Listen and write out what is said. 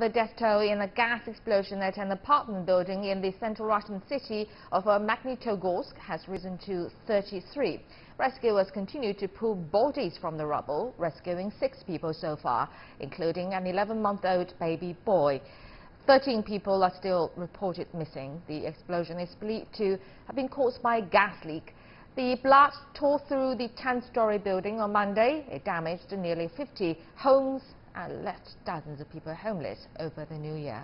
The death toll in a gas explosion at an apartment building in the central Russian city of Magnitogorsk has risen to 33. Rescuers continue to pull bodies from the rubble, rescuing 6 people so far, including an 11-month-old baby boy. 13 people are still reported missing. The explosion is believed to have been caused by a gas leak. The blast tore through the 10-story building on Monday. It damaged nearly 50 homes and left dozens of people homeless over the New Year.